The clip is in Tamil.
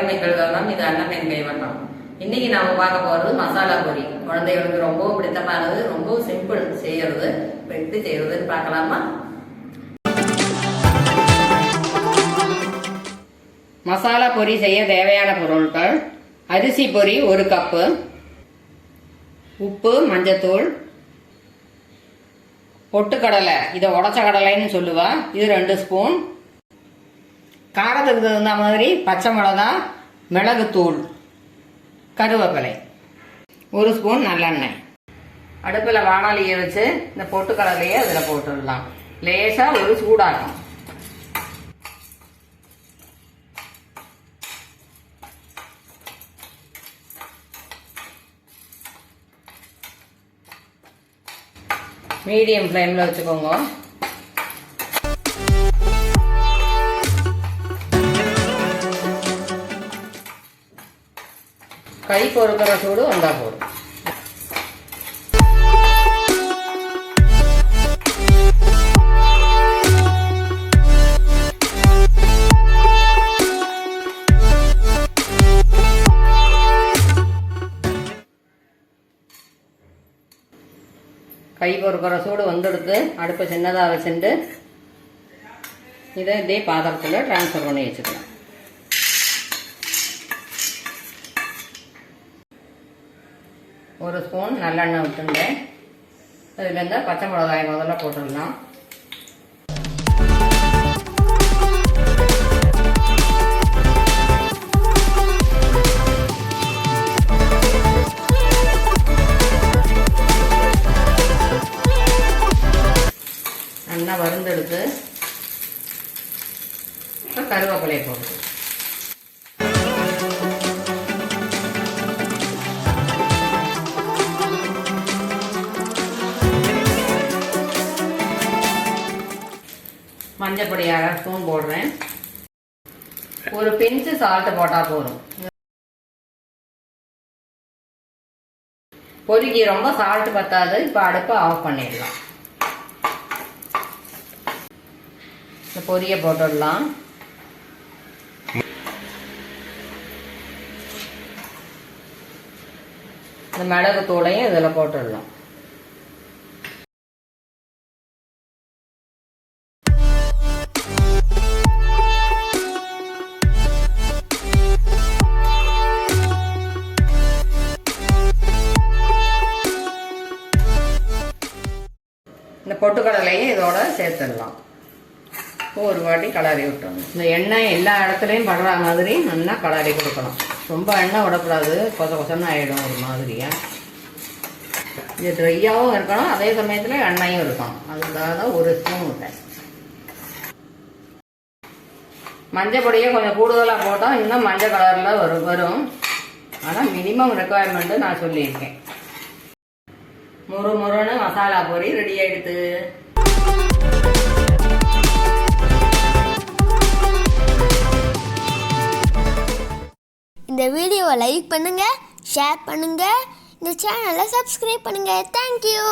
கைகள் வண்ணம், இது அண்ணன் கை வண்ணம். இன்னைக்கு நாம பார்க்க போறது மசாலா பொரி. குழந்தைகளுக்கு ரொம்ப பிடித்தமானது, ரொம்ப சிம்பிள் செய்யறது. எப்படி செய்யறதுன்னு பார்க்கலாமா? மசாலா பொரி செய்ய தேவையான பொருட்கள்: அரிசி பொரி 1 கப்பு, உப்பு, மஞ்சத்தூள், பொட்டுக்கடலை, இதை உடச்ச கடலைன்னு சொல்லுவா, இது 2 ஸ்பூன், காரத்துக்கு தகுந்த மாதிரி பச்சை மிளகா, மிளகுத்தூள், கருவேப்பிலை, 1 ஸ்பூன் நல்லெண்ணெய். அடுப்பில் வாணலியை வச்சு இந்த பொட்டுக்கடலையை அதில் போட்டுடலாம். லேசாக ஒரு சூடாகும். மீடியம் ஃப்ளேமில் வச்சுக்கோங்க. கை பொறுக்கிற சூடு வந்தா போதும். கை பொறுக்கிற சூடு வந்துடுத்து. அடுப்பை சின்னதாக வச்சுட்டு இதை இதே பாத்திரத்தில் ட்ரான்ஸ்ஃபர் பண்ணி வச்சுக்கலாம். ஒரு ஸ்பூன் நல்லெண்ணெய் விட்டுண்டு அதுலேருந்து பச்சை மிளகாய் முதல்ல போட்டுடலாம். நல்லா வறுந்தெடுத்து கருவேப்பிலையை போட்டு மஞ்சள் பொடி 1/2 ஸ்பூன் போடுறேன். ஒரு பிஞ்சு சால்ட் போட்டா போதும். பொரிக்கு ரொம்ப சால்ட் பத்தாது. இப்போ அடுப்பை ஆஃப் பண்ணிடலாம். இந்த பொரியை போட்டுடலாம். இந்த மிளகு தூளையும் இதில் போட்டுடலாம். இந்த பொட்டுக்கடலையும் இதோட சேர்த்துடலாம். ஒரு வாட்டி கலரி விட்டணும். இந்த எண்ணெய் எல்லா இடத்துலையும் படுற மாதிரி நல்லா கலரி கொடுக்கணும். ரொம்ப எண்ணெய் விடக்கூடாது, கொசன்னு ஆகிடும் ஒரு மாதிரியா. இது ட்ரையாகவும் இருக்கணும், அதே சமயத்தில் எண்ணெயும் இருக்கணும். அதுக்காக தான் 1 ஸ்பூன் விட்டேன். மஞ்சள் பொடியை கொஞ்சம் கூடுதலாக போட்டால் இன்னும் மஞ்சள் கலரில் வரும். ஆனால் மினிமம் ரெக்குவயர்மெண்ட்டு நான் சொல்லியிருக்கேன். முறுமுறுன்னு மசாலா பொரி ரெடி ஆயிடுது. இந்த வீடியோவை லைக் பண்ணுங்க, ஷேர் பண்ணுங்க, இந்த சேனலை சப்ஸ்கிரைப் பண்ணுங்க. தேங்க்யூ.